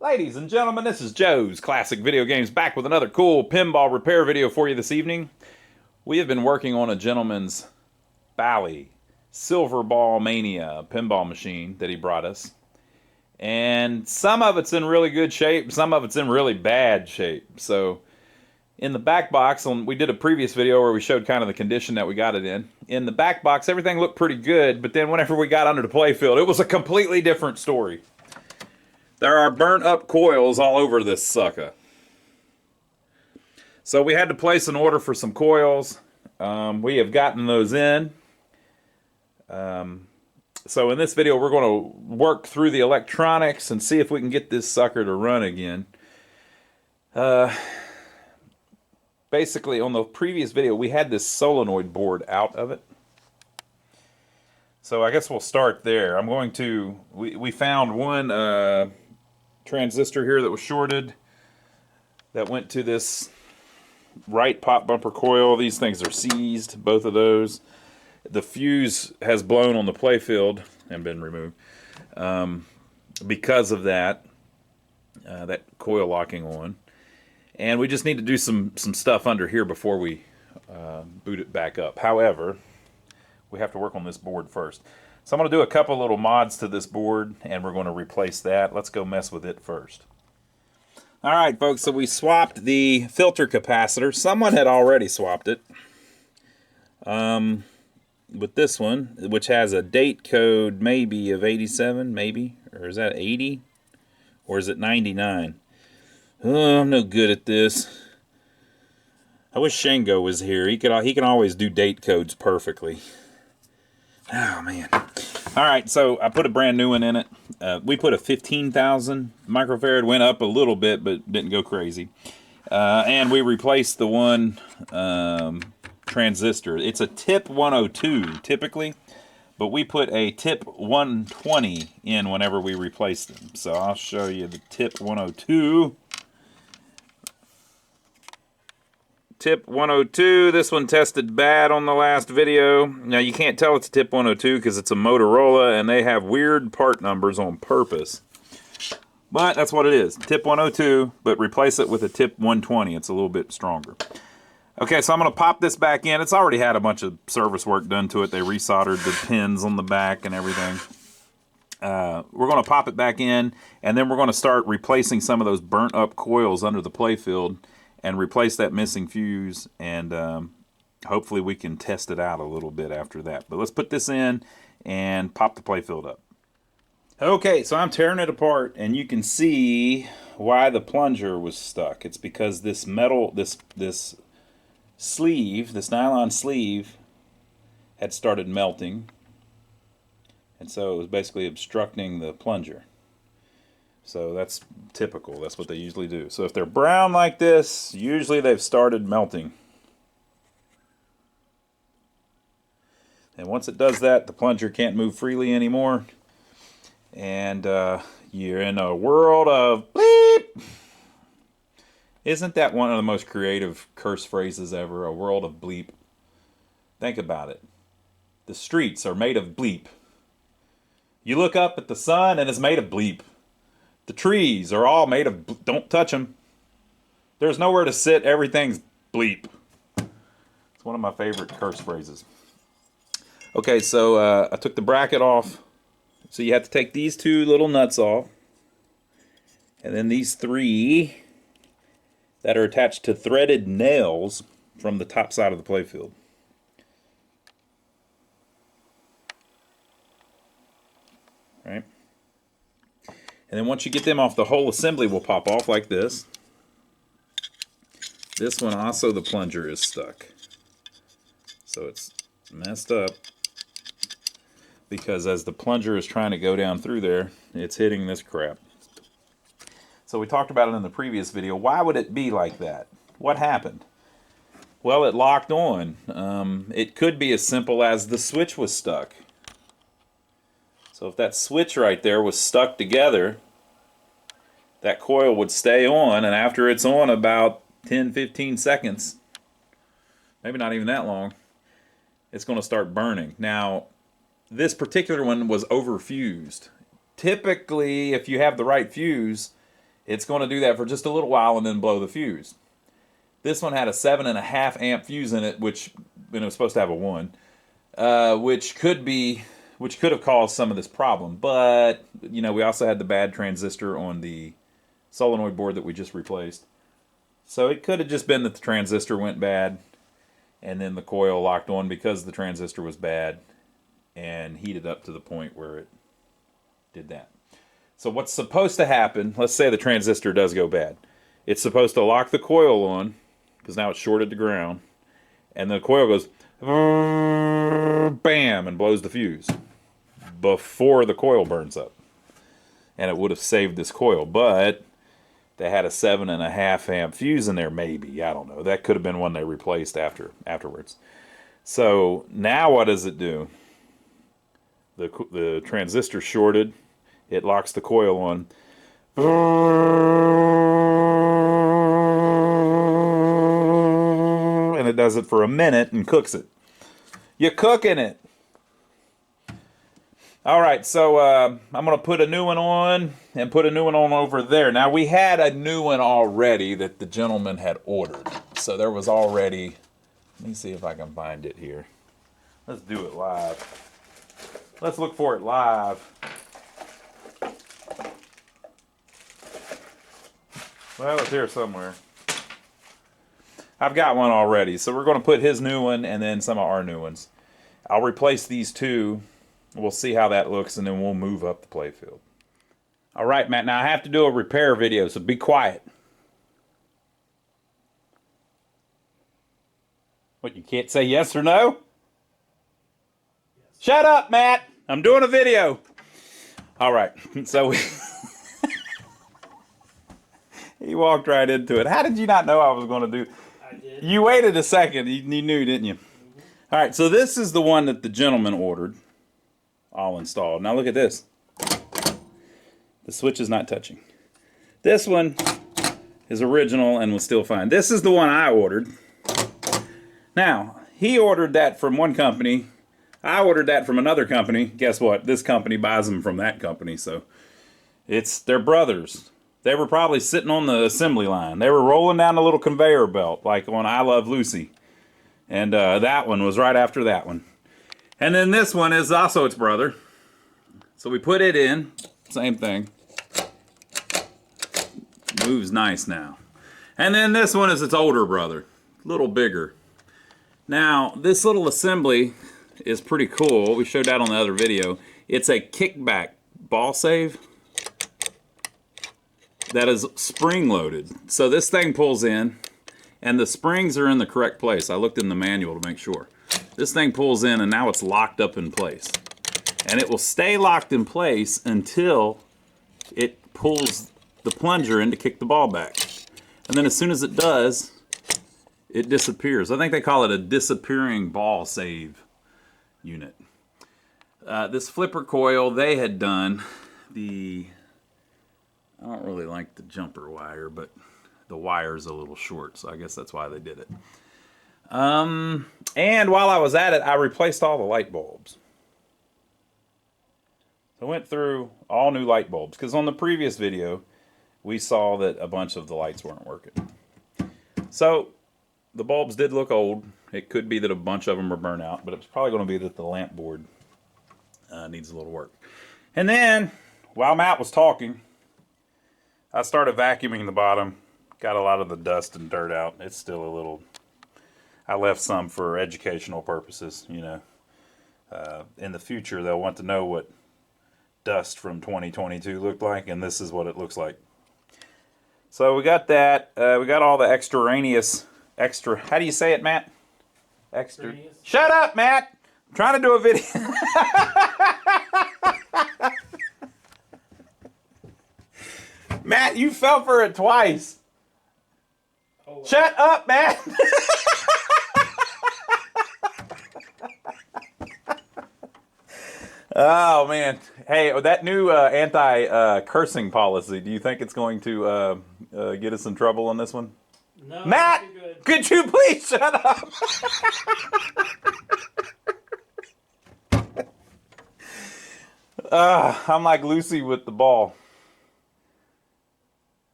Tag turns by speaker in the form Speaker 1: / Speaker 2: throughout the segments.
Speaker 1: Ladies and gentlemen, this is Joe's Classic Video Games back with another cool pinball repair video for you this evening. We have been working on a gentleman's Bally Silverball Mania pinball machine that he brought us. And some of it's in really good shape, some of it's in really bad shape. So in the back box, we did a previous video where we showed kind of the condition that we got it in. In the back box, everything looked pretty good, but then whenever we got under the playfield, it was a completely different story. There are burnt up coils all over this sucker. So we had to place an order for some coils. We have gotten those in. So in this video, we're going to work through the electronics and see if we can get this sucker to run again. Basically, on the previous video, we had this solenoid board out of it. So I guess we'll start there. I'm going to... We found one transistor here that was shorted that went to this right pop bumper coil. These things are seized, both of those. The fuse has blown on the playfield and been removed because of that coil locking on. And we just need to do some stuff under here before we boot it back up. However, we have to work on this board first. So I'm going to do a couple little mods to this board, and we're going to replace that. Let's go mess with it first. All right, folks, so we swapped the filter capacitor. Someone had already swapped it with this one, which has a date code maybe of 87, maybe, or is that 80, or is it 99? Oh, I'm no good at this. I wish Shango was here. He can always do date codes perfectly. Oh, man. All right, so I put a brand new one in it. We put a 15,000 microfarad. Went up a little bit, but didn't go crazy. And we replaced the one transistor. It's a tip 102, typically. But we put a tip 120 in whenever we replace them. So I'll show you the tip 102. Tip 102, this one tested bad on the last video. Now you can't tell it's tip 102 because it's a Motorola and they have weird part numbers on purpose. But that's what it is, tip 102, but replace it with a tip 120. It's a little bit stronger. Okay, so I'm going to pop this back in. It's already had a bunch of service work done to it. They resoldered the pins on the back and everything. We're going to pop it back in, and then we're going to start replacing some of those burnt up coils under the playfield and replace that missing fuse, and hopefully we can test it out a little bit after that. But let's put this in and pop the playfield up. Okay, so I'm tearing it apart, and you can see why the plunger was stuck. It's because this metal, this sleeve, this nylon sleeve, had started melting, and so it was basically obstructing the plunger. So that's typical. That's what they usually do. So if they're brown like this, usually they've started melting. And once it does that, the plunger can't move freely anymore. And you're in a world of bleep. Isn't that one of the most creative curse phrases ever? A world of bleep. Think about it. The streets are made of bleep. You look up at the sun and it's made of bleep. The trees are all made of... Don't touch them. There's nowhere to sit. Everything's bleep. It's one of my favorite curse phrases. Okay, so I took the bracket off. So you have to take these two little nuts off. And then these three that are attached to threaded nails from the top side of the playfield. All right. And then once you get them off, the whole assembly will pop off like this. This one also, the plunger is stuck. So it's messed up because as the plunger is trying to go down through there, it's hitting this crap. So we talked about it in the previous video. Why would it be like that? What happened? Well, it locked on. It could be as simple as the switch was stuck. So if that switch right there was stuck together, that coil would stay on, and after it's on about 10-15 seconds, maybe not even that long, it's going to start burning. Now, this particular one was overfused. Typically, if you have the right fuse, it's going to do that for just a little while and then blow the fuse. This one had a 7.5 amp fuse in it, which it was supposed to have a 1, which could have caused some of this problem. But you know, we also had the bad transistor on the solenoid board that we just replaced, so it could have just been that the transistor went bad, and then the coil locked on because the transistor was bad and heated up to the point where it did that. So what's supposed to happen, let's say the transistor does go bad. It's supposed to lock the coil on, because now it's shorted to ground, and the coil goes bam and blows the fuse before the coil burns up. And it would have saved this coil, but they had a 7.5 amp fuse in there, maybe. I don't know. That could have been one they replaced afterwards. So now what does it do? The transistor shorted. It locks the coil on. And it does it for a minute and cooks it. You're cooking it. All right, so I'm going to put a new one on and put a new one on over there. Now, we had a new one already that the gentleman had ordered. So there was already, let me see if I can find it here. Let's do it live. Let's look for it live. Well, it's here somewhere. I've got one already, so we're going to put his new one and then some of our new ones. I'll replace these two. We'll see how that looks, and then we'll move up the playfield. All right, Matt, now I have to do a repair video, so be quiet. What, you can't say yes or no? Yes. Shut up, Matt! I'm doing a video. All right, so he walked right into it. How did you not know I was going to do?
Speaker 2: I did.
Speaker 1: You waited a second. You knew, didn't you? Mm-hmm. All right, so this is the one that the gentleman ordered. All installed. Now look at this. The switch is not touching. This one is original and was still fine. This is the one I ordered. Now, he ordered that from one company. I ordered that from another company. Guess what? This company buys them from that company. So they're brothers. They were probably sitting on the assembly line. They were rolling down a little conveyor belt like on I Love Lucy. And that one was right after that one. And then this one is also its brother. So we put it in. Same thing. Moves nice now. And then this one is its older brother. A little bigger. Now, this little assembly is pretty cool. We showed that on the other video. It's a kickback ball save that is spring loaded. So this thing pulls in, and the springs are in the correct place. I looked in the manual to make sure. This thing pulls in, and now it's locked up in place. And it will stay locked in place until it pulls the plunger in to kick the ball back. And then as soon as it does, it disappears. I think they call it a disappearing ball save unit. This flipper coil, they had done I don't really like the jumper wire, but the wire's a little short, so I guess that's why they did it. And while I was at it, I replaced all the light bulbs. So I went through all new light bulbs, because on the previous video, we saw that a bunch of the lights weren't working. So the bulbs did look old. It could be that a bunch of them were burnt out, but it was probably going to be that the lamp board needs a little work. And then, while Matt was talking, I started vacuuming the bottom. Got a lot of the dust and dirt out. It's still a little... I left some for educational purposes, you know. In the future, they'll want to know what dust from 2022 looked like, and this is what it looks like. So we got that. We got all the extraneous... How do you say it, Matt? Extraneous. Shut up, Matt! I'm trying to do a video. Matt, you fell for it twice. Oh, wow. Shut up, Matt! Oh, man. Hey, that new anti-cursing policy, do you think it's going to get us in trouble on this one?
Speaker 2: No,
Speaker 1: Matt,
Speaker 2: good.
Speaker 1: Could you please shut up? I'm like Lucy with the ball.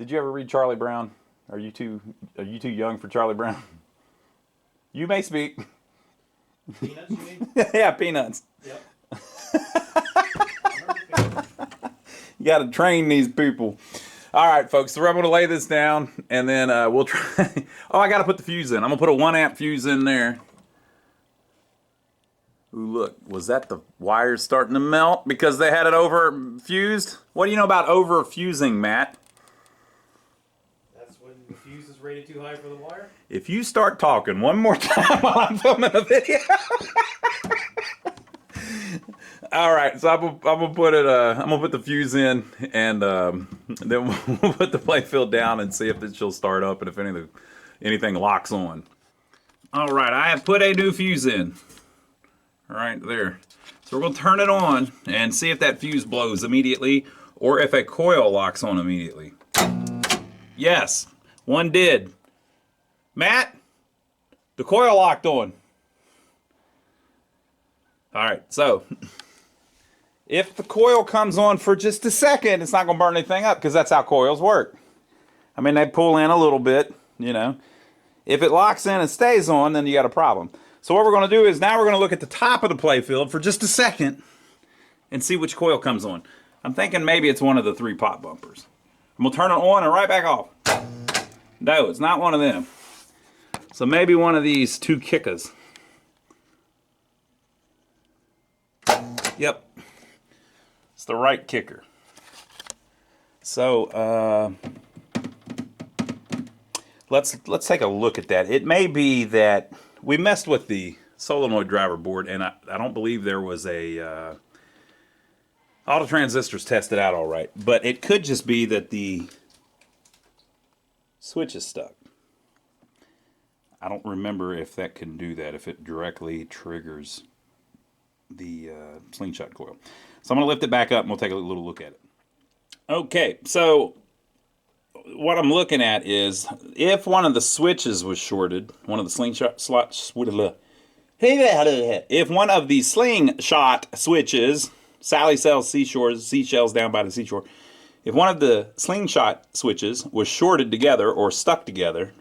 Speaker 1: Did you ever read Charlie Brown? Are you too young for Charlie Brown? You may speak.
Speaker 2: Peanuts, you mean?
Speaker 1: Yeah, Peanuts.
Speaker 2: Yep.
Speaker 1: You got to train these people. All right, folks. So I'm going to lay this down, and then we'll try. Oh, I got to put the fuse in. I'm going to put a 1 amp fuse in there. Ooh, look. Was that the wires starting to melt because they had it over fused? What do you know about over fusing, Matt?
Speaker 2: That's when the fuse is rated too high for the wire?
Speaker 1: If you start talking one more time while I'm filming a video. All right, so I'm gonna put it. I'm gonna put the fuse in, and then we'll put the playfield down and see if she'll start up and if anything locks on. All right, I have put a new fuse in. All right, there. So we're gonna turn it on and see if that fuse blows immediately, or if a coil locks on immediately. Yes, one did. Matt, the coil locked on. All right, so if the coil comes on for just a second, it's not going to burn anything up because that's how coils work. I mean, they pull in a little bit, you know. If it locks in and stays on, then you got a problem. So what we're going to do is now we're going to look at the top of the playfield for just a second and see which coil comes on. I'm thinking maybe it's one of the 3 pop bumpers. And we'll turn it on and right back off. No, it's not one of them. So maybe one of these 2 kickers. Yep. It's the right kicker. So let's take a look at that. It may be that we messed with the solenoid driver board, and I don't believe there was a all the transistors tested out all right, but it could just be that the switch is stuck. I don't remember if that can do that, if it directly triggers the slingshot coil. So I'm going to lift it back up and we'll take a little look at it. Okay, so what I'm looking at is if one of the switches was shorted, one of the slingshot slots, if one of the slingshot switches, Sally sells seashells down by the seashore, if one of the slingshot switches was shorted together or stuck together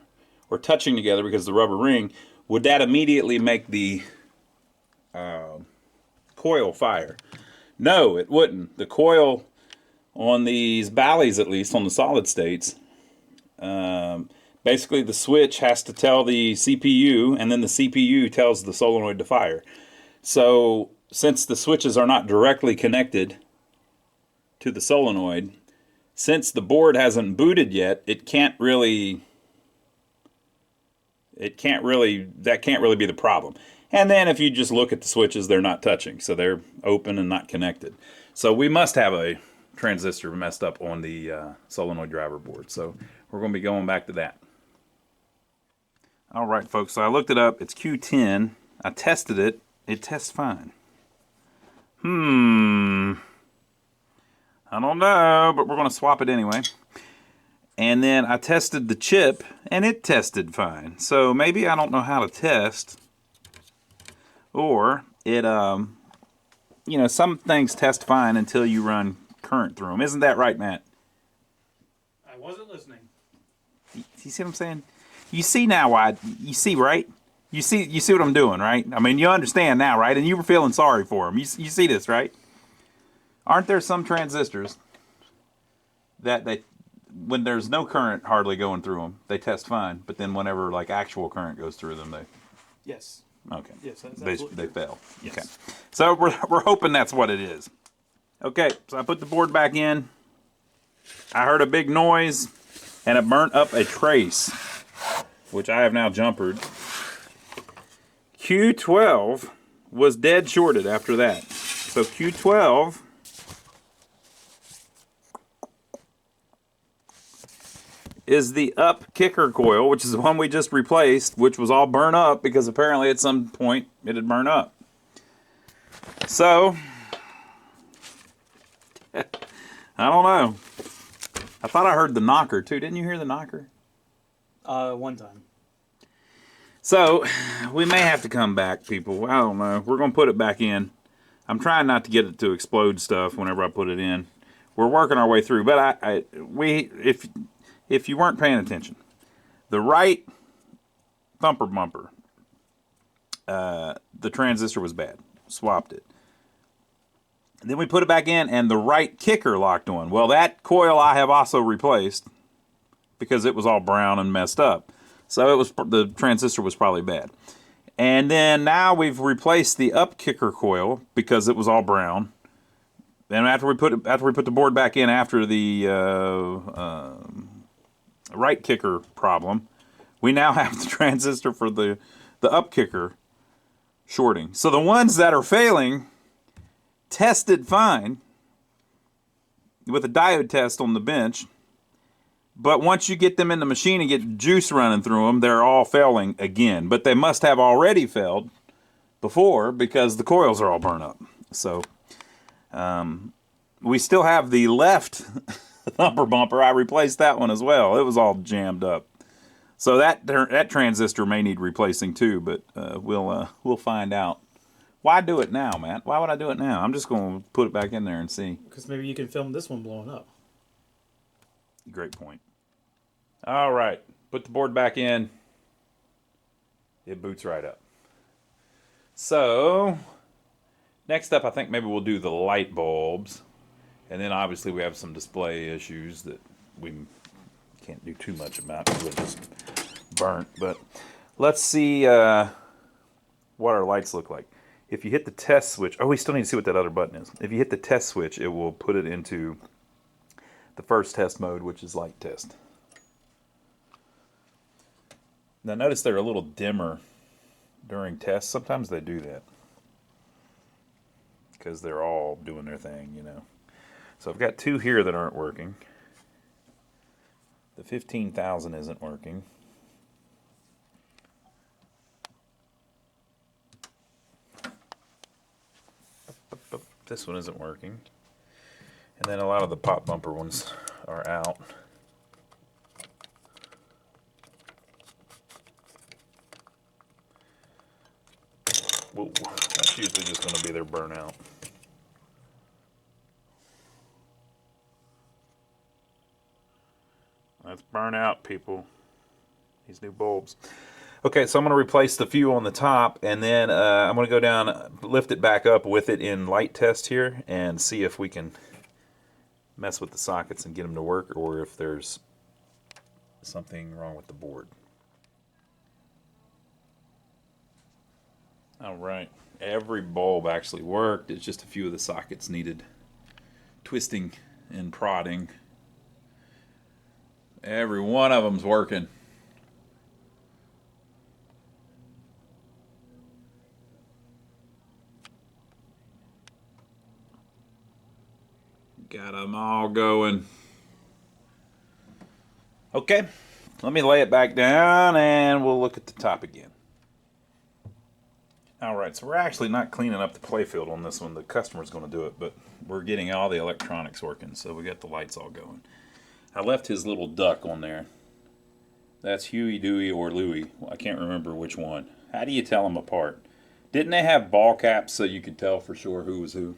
Speaker 1: or touching together because of the rubber ring, would that immediately make the coil fire? No, it wouldn't. The coil on these Bally's, at least on the solid states, basically the switch has to tell the CPU, and then the CPU tells the solenoid to fire. So since the switches are not directly connected to the solenoid, since the board hasn't booted yet, that can't really be the problem. And then if you just look at the switches, they're not touching, so they're open and not connected. So we must have a transistor messed up on the solenoid driver board. So we're going to be going back to that. All right, folks, so I looked it up. It's Q10. I tested it. It tests fine. I don't know, but we're going to swap it anyway. And then I tested the chip, and it tested fine. So maybe I don't know how to test. Or it, you know, some things test fine until you run current through them. Isn't that right, Matt?
Speaker 2: I wasn't listening.
Speaker 1: You see what I'm saying? You see now why? You see, right? You see what I'm doing, right? I mean, you understand now, right? And you were feeling sorry for them. You see this, right? Aren't there some transistors that when there's no current hardly going through them, they test fine, but then whenever like actual current goes through them, they...
Speaker 2: Yes.
Speaker 1: Okay.
Speaker 2: Yes, that's
Speaker 1: they fail.
Speaker 2: Yes.
Speaker 1: Okay. So we're hoping that's what it is. Okay, so I put the board back in. I heard a big noise, and it burnt up a trace, which I have now jumpered. Q12 was dead shorted after that. So Q12 is the up kicker coil, which is the one we just replaced, which was all burnt up because apparently at some point it had burned up. So, I don't know. I thought I heard the knocker too. Didn't you hear the knocker?
Speaker 2: One time.
Speaker 1: So, we may have to come back, people. I don't know. We're going to put it back in. I'm trying not to get it to explode stuff whenever I put it in. We're working our way through, but if you weren't paying attention, the right thumper bumper, the transistor was bad. Swapped it. And then we put it back in, and the right kicker locked on. Well, that coil I have also replaced because it was all brown and messed up. So the transistor was probably bad. And then now we've replaced the up kicker coil because it was all brown. Then after we put the board back in after the right kicker problem, we now have the transistor for the up kicker shorting. So the ones that are failing tested fine with a diode test on the bench, but once you get them in the machine and get juice running through them, they're all failing again. But they must have already failed before because the coils are all burnt up. So we still have the left thumper bumper. I replaced that one as well. It was all jammed up. So that transistor may need replacing too, but we'll find out. Why do it now, Matt? Why would I do it now? I'm just going to put it back in there and see.
Speaker 2: Because maybe you can film this one blowing up.
Speaker 1: Great point. All right, put the board back in. It boots right up. So next up, I think maybe we'll do the light bulbs, and then obviously we have some display issues that we can't do too much about because they're just burnt. But let's see what our lights look like. If you hit the test switch, we still need to see what that other button is. If you hit the test switch, it will put it into the first test mode, which is light test. Now notice they're a little dimmer during tests. Sometimes they do that because they're all doing their thing, you know. So I've got two here that aren't working. The 15,000 isn't working. This one isn't working. And then a lot of the pop bumper ones are out. Whoa, that's usually just going to be their burnout. That's burnout, people. These new bulbs. Okay, so I'm going to replace the few on the top, and then I'm going to go down, lift it back up with it in light test here, and see if we can mess with the sockets and get them to work, or if there's something wrong with the board. All right, every bulb actually worked. It's just a few of the sockets needed twisting and prodding. Every one of them's working. Got them all going. Okay, let me lay it back down and we'll look at the top again. All right, so we're actually not cleaning up the playfield on this one. The customer's going to do it, but we're getting all the electronics working, so we got the lights all going. I left his little duck on there. That's Huey, Dewey, or Louie. I can't remember which one. How do you tell them apart? Didn't they have ball caps so you could tell for sure who was who?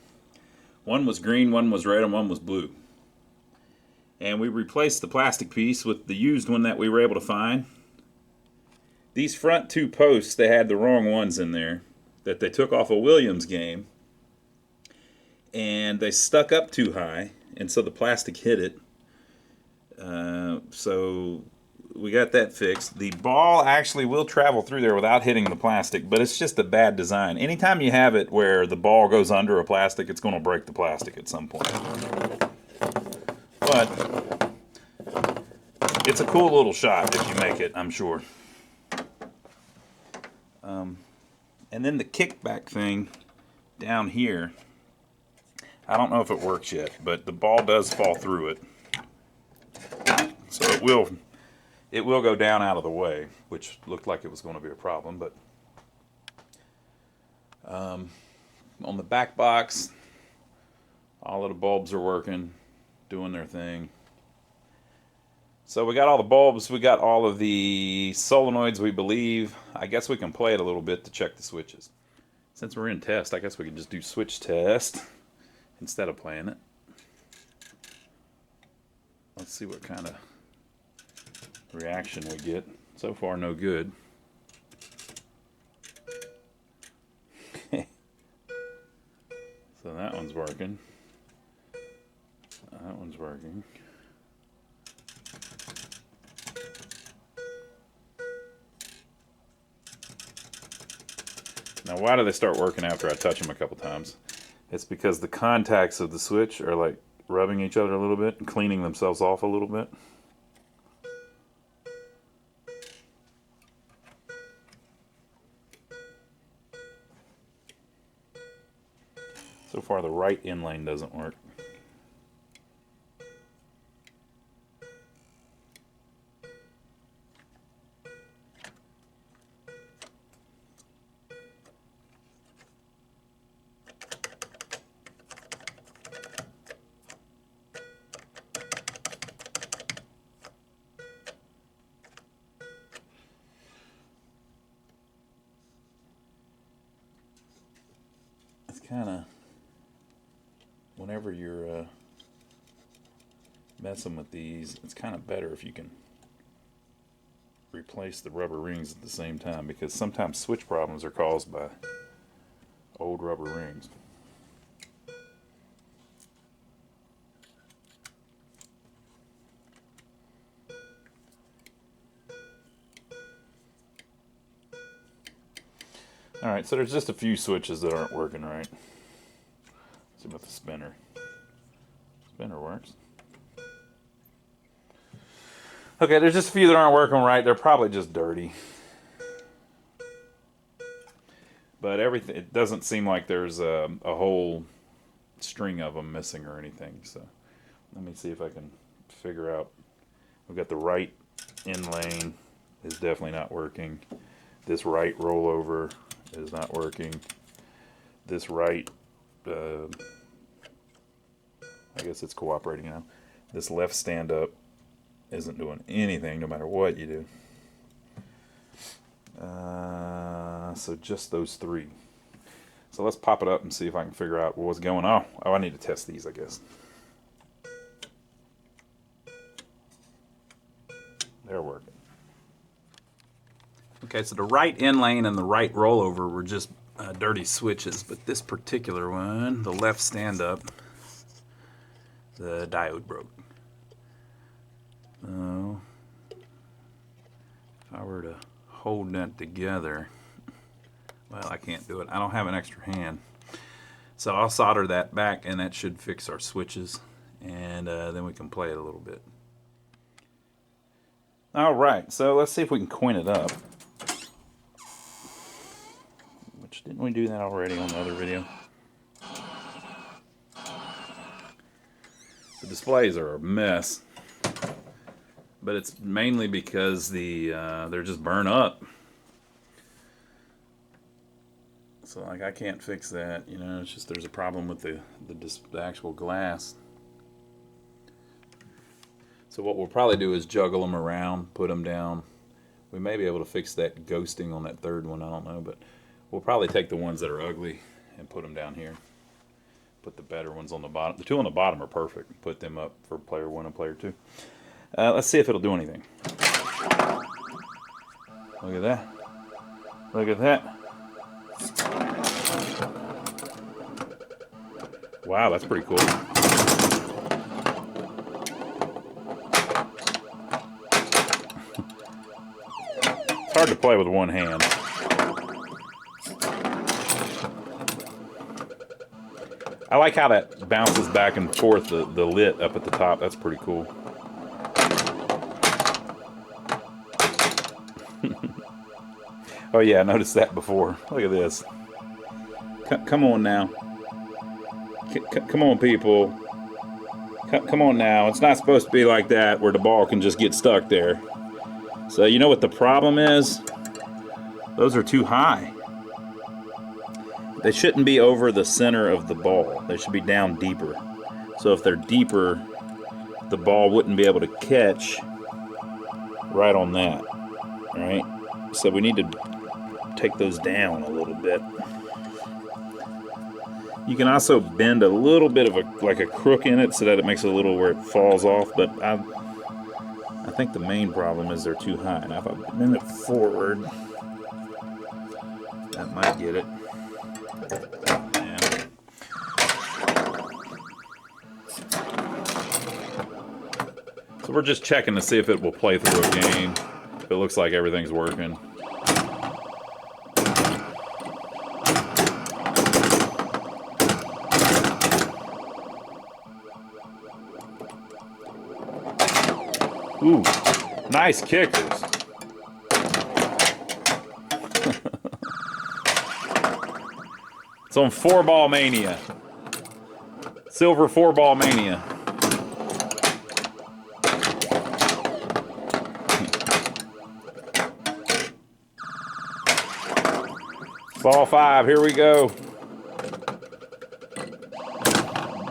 Speaker 1: One was green, one was red, and one was blue. And we replaced the plastic piece with the used one that we were able to find. These front two posts, they had the wrong ones in there that they took off a Williams game. And they stuck up too high, and so the plastic hit it. So we got that fixed. The ball actually will travel through there without hitting the plastic, but it's just a bad design. Anytime you have it where the ball goes under a plastic, it's going to break the plastic at some point. But it's a cool little shot if you make it, I'm sure. And then the kickback thing down here, I don't know if it works yet, but the ball does fall through it. So it will go down out of the way, which looked like it was going to be a problem. But on the back box, all of the bulbs are working, doing their thing. So we got all the bulbs, we got all of the solenoids, we believe. I guess we can play it a little bit to check the switches. Since we're in test, I guess we can just do switch test instead of playing it. Let's see what kind of reaction we get. So far, no good. So that one's working. That one's working. Now, why do they start working after I touch them a couple times? It's because the contacts of the switch are like rubbing each other a little bit and cleaning themselves off a little bit. So far, the right in lane doesn't work. It's kind of, whenever you're messing with these, it's kind of better if you can replace the rubber rings at the same time, because sometimes switch problems are caused by old rubber rings. Alright, so there's just a few switches that aren't working right. Let's see about the spinner. Spinner works. Okay, there's just a few that aren't working right. They're probably just dirty. But everything, it doesn't seem like there's a whole string of them missing or anything. So let me see if I can figure out. We've got the right in lane is definitely not working. This right rollover is not working. This right, I guess it's cooperating now. This left stand up isn't doing anything no matter what you do. So just those three. So let's pop it up and see if I can figure out what's going on. Oh, I need to test these, I guess. They're working. Okay, so the right in lane and the right rollover were just dirty switches, but this particular one, the left stand up, the diode broke. So if I were to hold that together, well, I can't do it. I don't have an extra hand. So I'll solder that back, and that should fix our switches, and then we can play it a little bit. All right, so let's see if we can coin it up. Which, didn't we do that already on the other video? The displays are a mess, but it's mainly because they're just burnt up. So like, I can't fix that, you know. It's just there's a problem with the actual glass. So what we'll probably do is juggle them around, put them down. We may be able to fix that ghosting on that third one, I don't know, but we'll probably take the ones that are ugly and put them down here. Put the better ones on the bottom. The two on the bottom are perfect. Put them up for player one and player two. Let's see if it'll do anything. Look at that. Look at that. Wow, that's pretty cool. It's hard to play with one hand. I like how that bounces back and forth, the lit up at the top. That's pretty cool. Oh yeah, I noticed that before. Look at this. Come on now. Come on, people. Come on now. It's not supposed to be like that where the ball can just get stuck there. So you know what the problem is? Those are too high. They shouldn't be over the center of the ball. They should be down deeper. So if they're deeper, the ball wouldn't be able to catch right on that. All right? So we need to take those down a little bit. You can also bend a little bit of like a crook in it so that it makes it a little where it falls off, but I think the main problem is they're too high. Now if I move it forward, that might get it. Yeah. So we're just checking to see if it will play through a game. If it looks like everything's working. Ooh, nice kickers. It's on 4-ball Mania. Silver 4-ball Mania. Ball 5, here we go.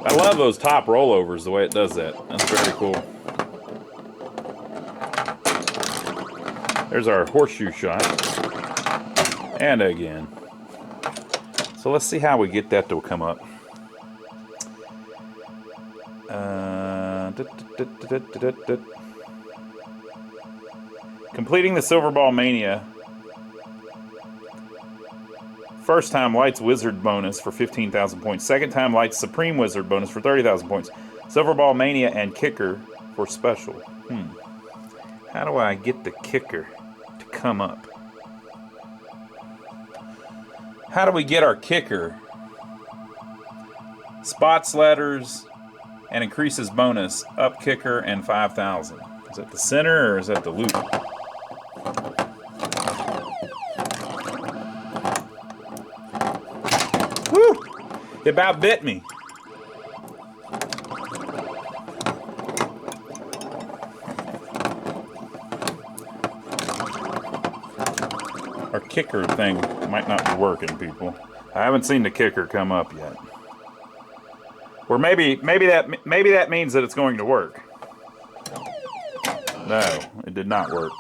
Speaker 1: I love those top rollovers, the way it does that. That's very cool. There's our horseshoe shot. And again. So let's see how we get that to come up. Completing the Silverball Mania. First time lights Wizard bonus for 15,000 points. Second time lights Supreme Wizard bonus for 30,000 points. Silverball Mania and kicker for special. How do I get the kicker to come up? How do we get our kicker? Spots letters and increases bonus. Up kicker and 5,000. Is that the center or is that the loop? Woo! It about bit me. Our kicker thing might not be working, people. I haven't seen the kicker come up yet. Or maybe that means that it's going to work. No, it did not work.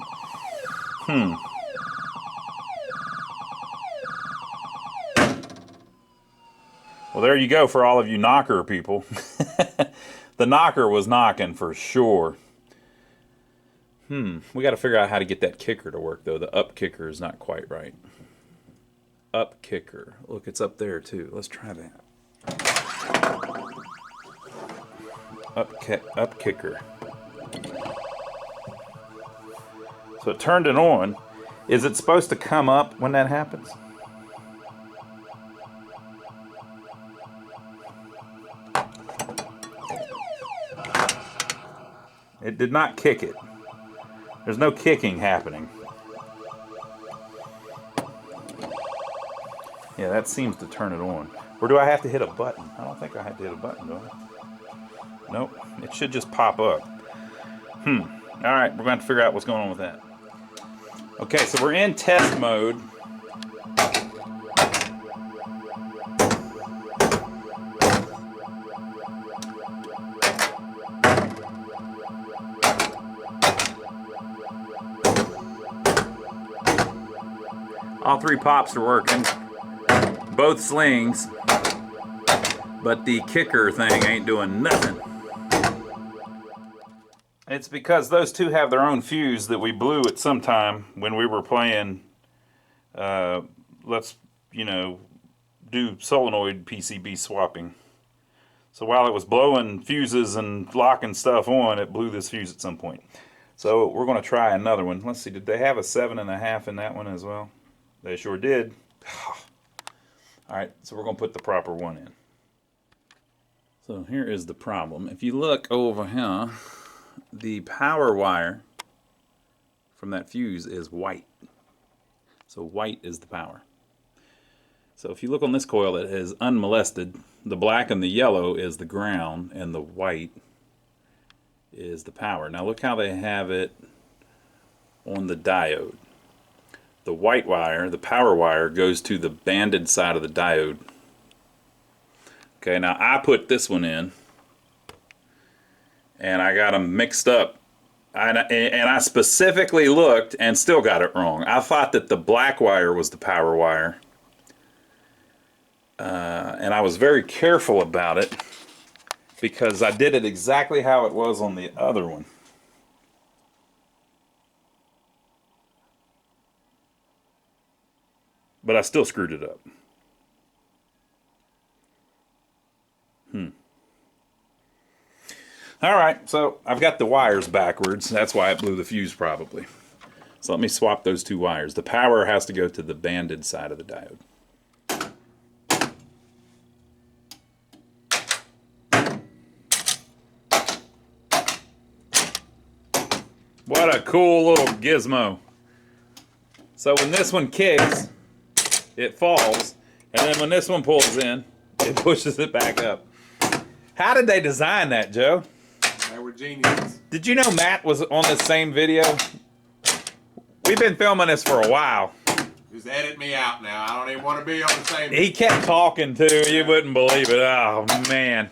Speaker 1: Well, there you go for all of you knocker people. The knocker was knocking for sure. We got to figure out how to get that kicker to work, though. The up kicker is not quite right. Up kicker. Look, it's up there, too. Let's try that. Up kicker. So it turned it on. Is it supposed to come up when that happens? It did not kick it. There's no kicking happening. Yeah, that seems to turn it on. Or do I have to hit a button? I don't think I have to hit a button, do I? Nope. It should just pop up. Alright, we're going to have to figure out what's going on with that. Okay, so we're in test mode. All 3 pops are working. Both slings. But the kicker thing ain't doing nothing. It's because those 2 have their own fuse that we blew at some time when we were playing, let's, do solenoid PCB swapping. So while it was blowing fuses and locking stuff on, it blew this fuse at some point. So we're going to try another one. Let's see, did they have a 7.5 in that one as well? They sure did. Alright, so we're going to put the proper one in. So here is the problem. If you look over here, the power wire from that fuse is white. So white is the power. So if you look on this coil, it is unmolested. The black and the yellow is the ground, and the white is the power. Now look how they have it on the diode. The white wire, the power wire, goes to the banded side of the diode. Okay, now I put this one in, and I got them mixed up. And I specifically looked and still got it wrong. I thought that the black wire was the power wire. And I was very careful about it because I did it exactly how it was on the other one. but I still screwed it up. All right, so I've got the wires backwards. That's why it blew the fuse probably. So let me swap those two wires. The power has to go to the banded side of the diode. What a cool little gizmo. So when this one kicks, it falls, and then when this one pulls in, it pushes it back up. How did they design that, Joe?
Speaker 3: They were geniuses.
Speaker 1: Did you know Matt was on this same video? We've been filming this for a while.
Speaker 3: Just edit me out now. I don't even want to be on the same.
Speaker 1: He kept talking too. You wouldn't believe it. Oh, man.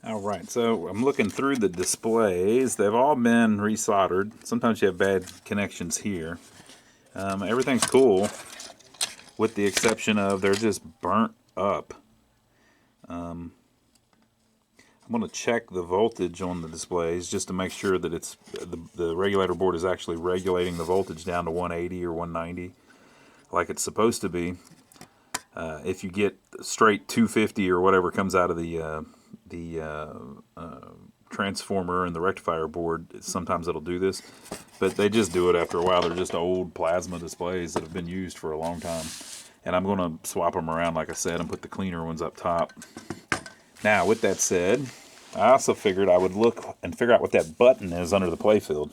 Speaker 1: All right, so I'm looking through the displays. They've all been resoldered. Sometimes you have bad connections here. Everything's cool, with the exception of they're just burnt up. I'm going to check the voltage on the displays just to make sure that it's the regulator board is actually regulating the voltage down to 180 or 190 like it's supposed to be. If you get straight 250 or whatever comes out of the transformer and the rectifier board, sometimes it'll do this, but they just do it after a while. They're just old plasma displays that have been used for a long time, and I'm going to swap them around like I said and put the cleaner ones up top. Now with that said, I also figured I would look and figure out what that button is under the playfield.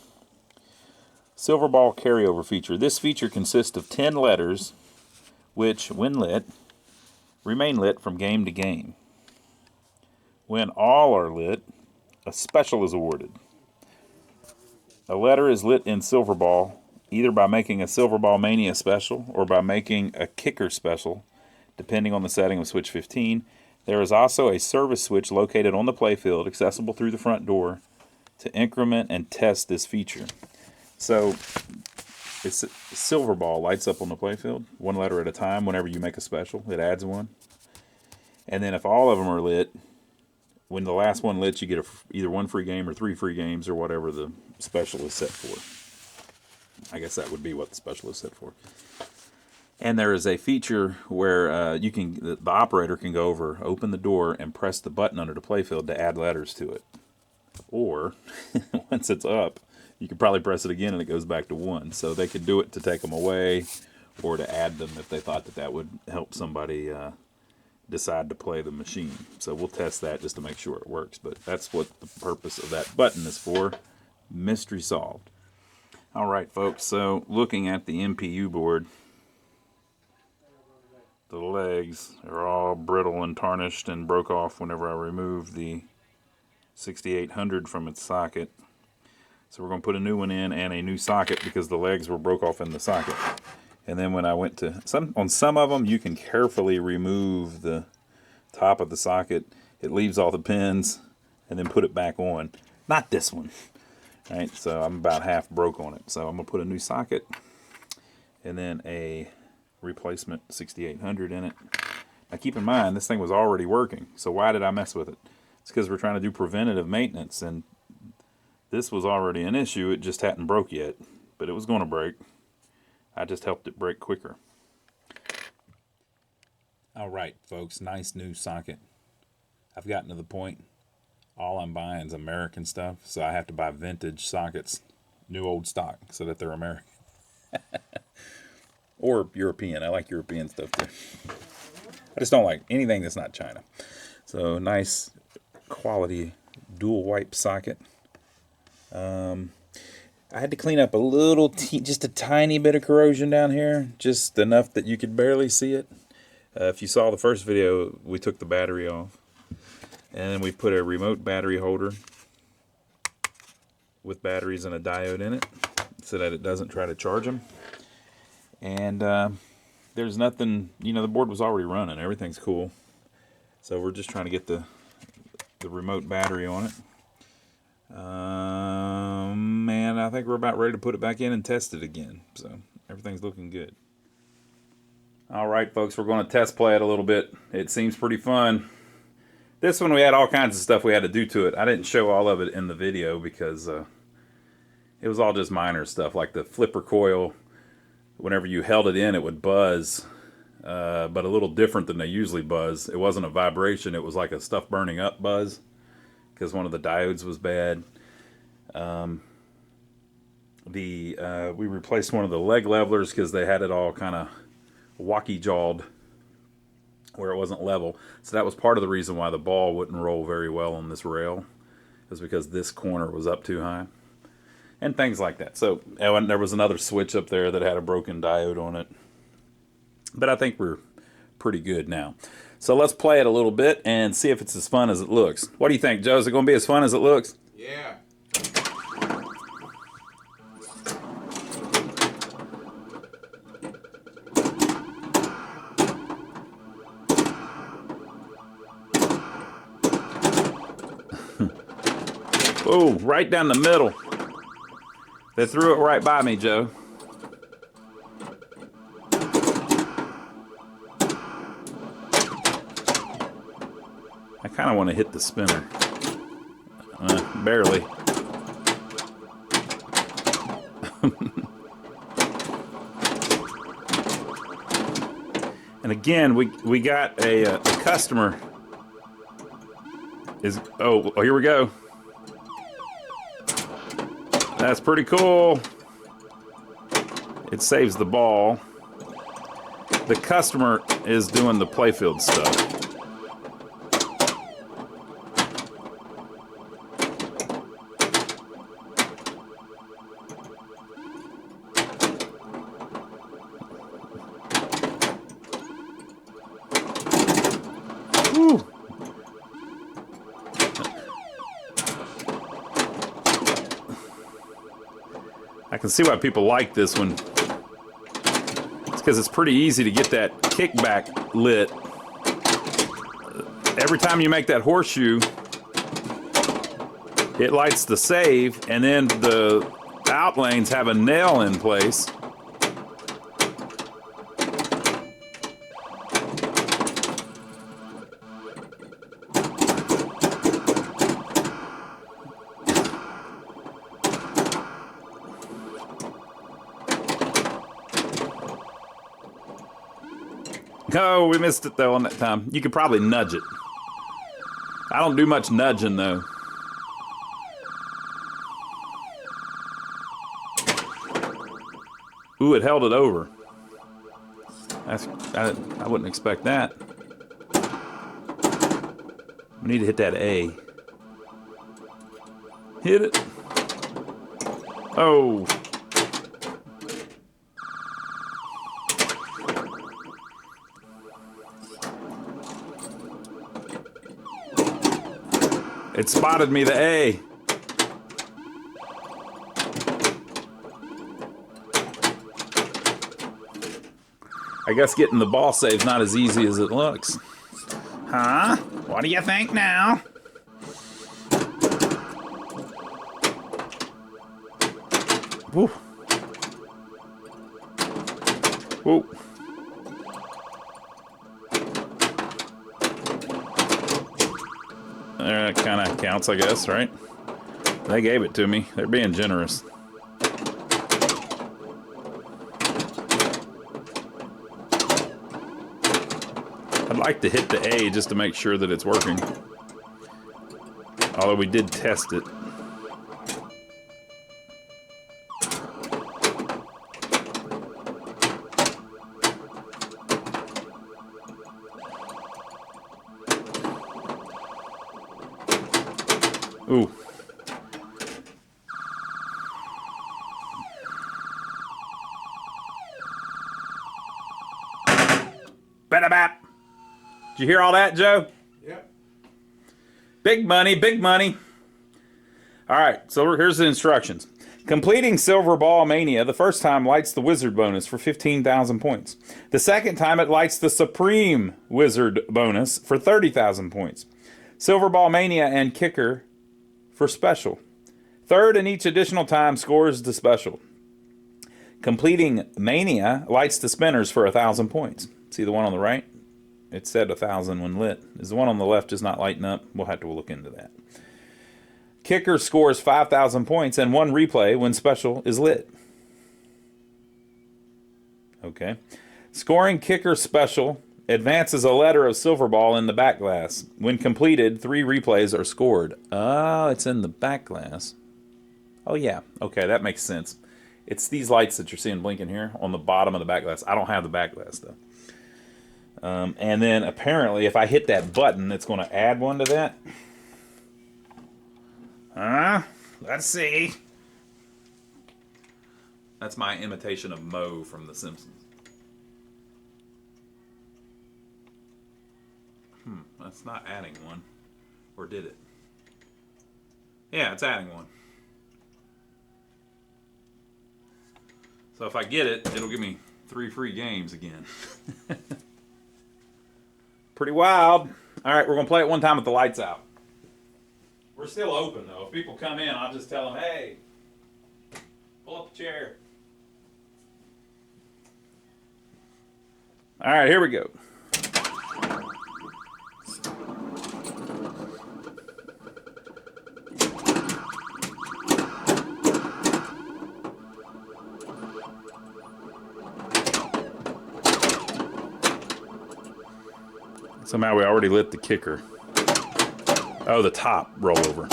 Speaker 1: Silverball carryover feature. This feature consists of 10 letters which, when lit, remain lit from game to game. When all are lit, a special is awarded. A letter is lit in Silverball either by making a Silverball Mania special or by making a kicker special, depending on the setting of switch 15. There is also a service switch located on the playfield, accessible through the front door, to increment and test this feature. So, it's Silverball lights up on the playfield, one letter at a time. Whenever you make a special, it adds one. And then if all of them are lit, when the last one lit, you get either one free game or 3 free games or whatever the special is set for. I guess that would be what the special is set for. And there is a feature where the operator can go over, open the door, and press the button under the playfield to add letters to it. Or, once it's up, you could probably press it again and it goes back to 1. So they could do it to take them away or to add them if they thought that would help somebody decide to play the machine. So we'll test that just to make sure it works. But that's what the purpose of that button is for. Mystery solved. All right, folks. So looking at the MPU board, the legs are all brittle and tarnished and broke off whenever I removed the 6800 from its socket. So we're going to put a new one in and a new socket because the legs were broke off in the socket. And then when I went to on some of them, you can carefully remove the top of the socket. It leaves all the pins and then put it back on. Not this one. All right, so I'm about half broke on it. So I'm going to put a new socket and then a replacement 6800 in it. Now keep in mind, this thing was already working. So why did I mess with it? It's because we're trying to do preventative maintenance, and this was already an issue. It just hadn't broke yet, but it was going to break. I just helped it break quicker. All right, folks, nice new socket. I've gotten to the point, all I'm buying is American stuff, so I have to buy vintage sockets, new old stock, so that they're American. Or European. I like European stuff too. I just don't like anything that's not China. So nice quality dual wipe socket. I had to clean up a little, just a tiny bit of corrosion down here, just enough that you could barely see it. If you saw the first video, we took the battery off, and then we put a remote battery holder with batteries and a diode in it, so that it doesn't try to charge them. And there's nothing, the board was already running. Everything's cool. So we're just trying to get the remote battery on it. And I think we're about ready to put it back in and test it again. So everything's looking good. All right, folks, we're going to test play it a little bit. It seems pretty fun. This one we had all kinds of stuff we had to do to it. I didn't show all of it in the video because it was all just minor stuff, like the flipper coil whenever you held it in, it would buzz, but a little different than they usually buzz. It wasn't a vibration, it was like a stuff burning up buzz, because one of the diodes was bad. We replaced one of the leg levelers because they had it all kind of wacky-jawed where it wasn't level. So that was part of the reason why the ball wouldn't roll very well on this rail, is because this corner was up too high. And things like that. So and there was another switch up there that had a broken diode on it. But I think we're pretty good now. So let's play it a little bit and see if it's as fun as it looks. What do you think, Joe? Is it going to be as fun as it looks?
Speaker 3: Yeah.
Speaker 1: Oh, right down the middle. They threw it right by me, Joe. I kind of want to hit the spinner. Barely. And again, we got a customer. Oh, here we go. That's pretty cool. It saves the ball. The customer is doing the playfield stuff. Woo. I can see why people like this one. It's because it's pretty easy to get that kickback lit. Every time you make that horseshoe, it lights the save, and then the out lanes have a nail in place. Oh, we missed it though on that time. You could probably nudge it. I don't do much nudging though. Ooh, it held it over. I wouldn't expect that. We need to hit that A. Hit it. Oh. It spotted me, the A. I guess getting the ball save's not as easy as it looks. Huh? What do you think now? Woo. Woo. That kind of counts, I guess, right? They gave it to me. They're being generous. I'd like to hit the A just to make sure that it's working. Although we did test it. Ooh. Bada-bap. Did you hear all that, Joe?
Speaker 3: Yep.
Speaker 1: Big money, big money. All right, so here's the instructions. Completing Silverball Mania the first time lights the Wizard bonus for 15,000 points. The second time it lights the Supreme Wizard bonus for 30,000 points. Silverball Mania and Kicker for special. Third and each additional time scores the special. Completing Mania lights the spinners for 1,000 points. See the one on the right? It said 1,000 when lit. Is the one on the left just not lighting up? We'll have to look into that. Kicker scores 5,000 points and one replay when special is lit. Okay. Scoring kicker special advances a letter of Silverball in the back glass. When completed, 3 replays are scored. Oh, it's in the back glass. Oh, yeah. Okay, that makes sense. It's these lights that you're seeing blinking here on the bottom of the back glass. I don't have the back glass, though. And then, apparently, if I hit that button, it's going to add one to that. Let's see. That's my imitation of Moe from The Simpsons. That's not adding one. Or did it? Yeah, it's adding one. So if I get it, it'll give me 3 free games again. Pretty wild. All right, we're going to play it one time with the lights out. We're still open, though. If people come in, I'll just tell them, hey, pull up the chair. All right, here we go. Somehow we already lit the kicker. Oh, the top rollover.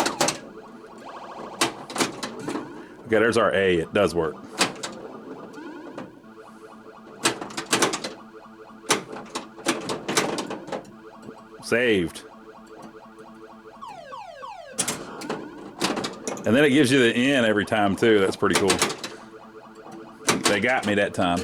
Speaker 1: Okay, there's our A. It does work. Saved. And then it gives you the N every time, too. That's pretty cool. They got me that time.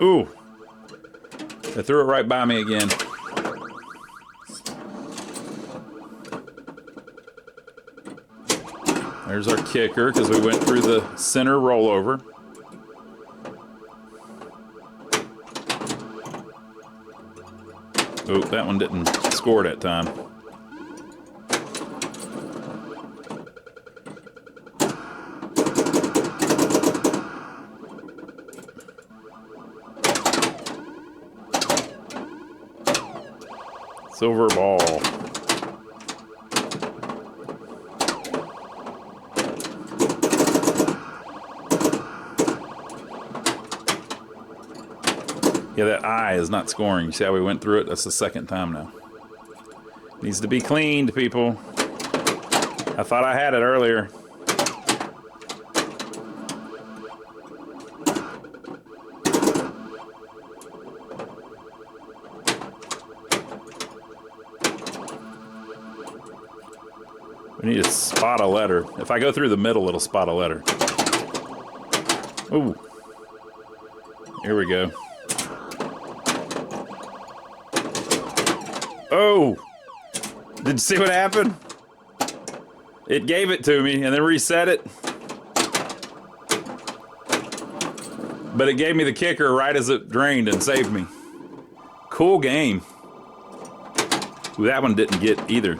Speaker 1: Ooh. They threw it right by me again. There's our kicker, because we went through the center rollover. Oh, that one didn't score that time. Silverball. Yeah, that I is not scoring. You see how we went through it? That's the second time now. Needs to be cleaned, people. I thought I had it earlier. We need to spot a letter. If I go through the middle, it'll spot a letter. Ooh. Here we go. Oh! Did you see what happened? It gave it to me and then reset it. But it gave me the kicker right as it drained and saved me. Cool game. Ooh, that one didn't get either.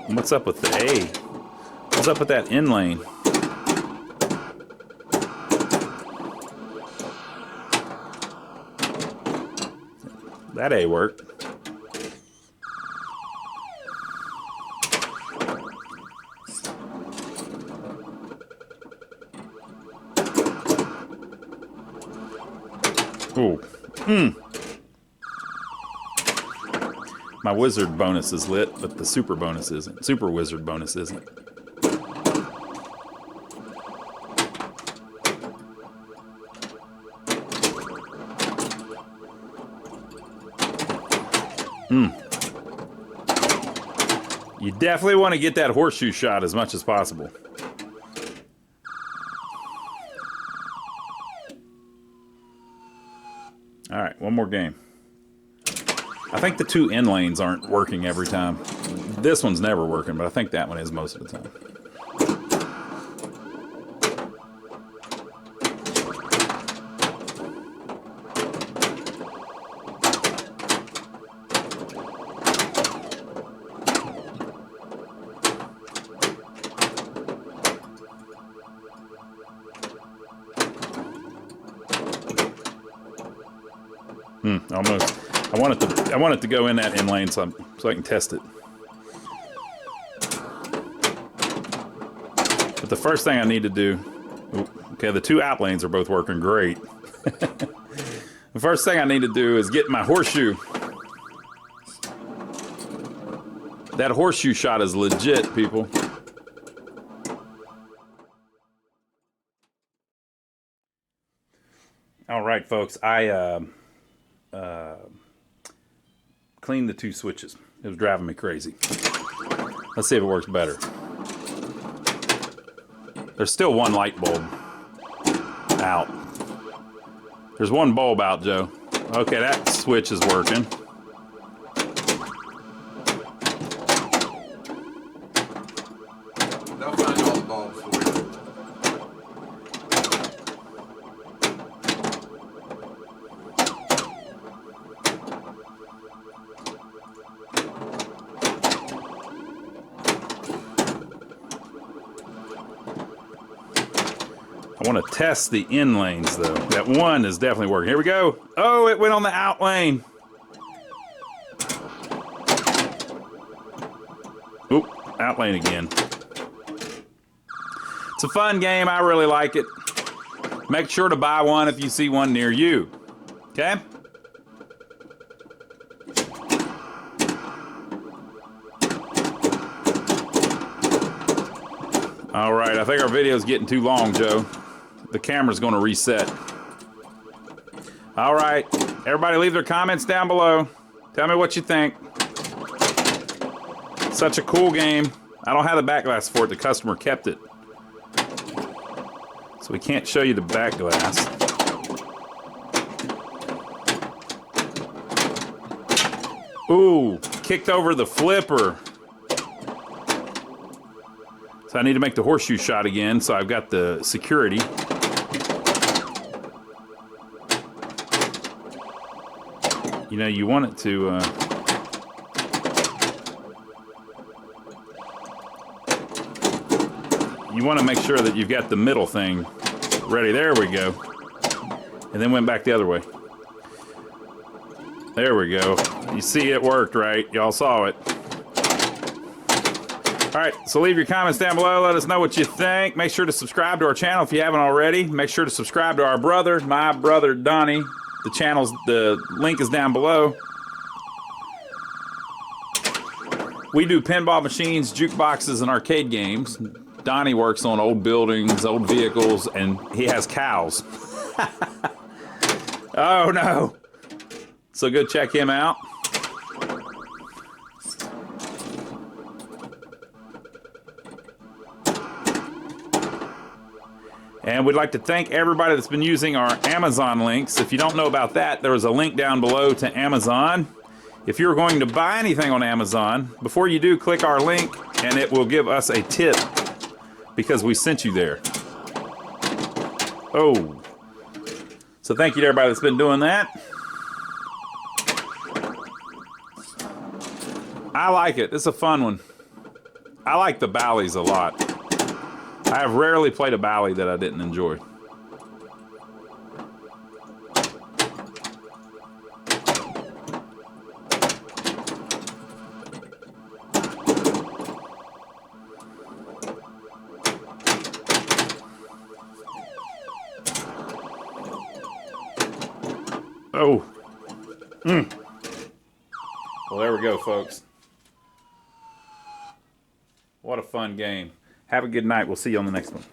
Speaker 1: What's up with the A? What's up with that in lane? That A worked. Ooh. My wizard bonus is lit, but the super bonus isn't. Super wizard bonus isn't. You definitely want to get that horseshoe shot as much as possible. All right, one more game. I think the 2 in lanes aren't working every time. This one's never working, but I think that one is most of the time. Almost. I want it to go in that in lane so I can test it. But the first thing I need to do, okay, the two out lanes are both working great. The first thing I need to do is get my horseshoe. That horseshoe shot is legit, people. All right, folks, I cleaned the two switches. It was driving me crazy. Let's see if it works better. There's still one light bulb out. There's one bulb out, Joe. Okay, that switch is working.
Speaker 3: They'll find all the bulbs for you.
Speaker 1: I want to test the in lanes, though. That one is definitely working. Here we go. Oh, it went on the out lane. Oop, out lane again. It's a fun game. I really like it. Make sure to buy one if you see one near you. Okay? All right, I think our video's getting too long, Joe. The camera's going to reset. All right, everybody leave their comments down below. Tell me what you think. Such a cool game. I don't have the back glass for it. The customer kept it. So we can't show you the back glass. Ooh, kicked over the flipper. So I need to make the horseshoe shot again, so I've got the security. You know, you want it to... you want to make sure that you've got the middle thing ready. There we go. And then went back the other way. There we go. You see it worked, right? Y'all saw it. All right, so leave your comments down below. Let us know what you think. Make sure to subscribe to our channel if you haven't already. Make sure to subscribe to our brother, my brother Donnie. The link is down below. We do pinball machines, jukeboxes, and arcade games. Donnie works on old buildings, old vehicles, and he has cows. Oh no. So go check him out. And we'd like to thank everybody that's been using our Amazon links. If you don't know about that, there is a link down below to Amazon. If you're going to buy anything on Amazon, before you do, click our link and it will give us a tip because we sent you there. Oh. So thank you to everybody that's been doing that. I like it. It's a fun one. I like the Bally's a lot. I have rarely played a Bally that I didn't enjoy. Oh. Well, there we go, folks. What a fun game. Have a good night. We'll see you on the next one.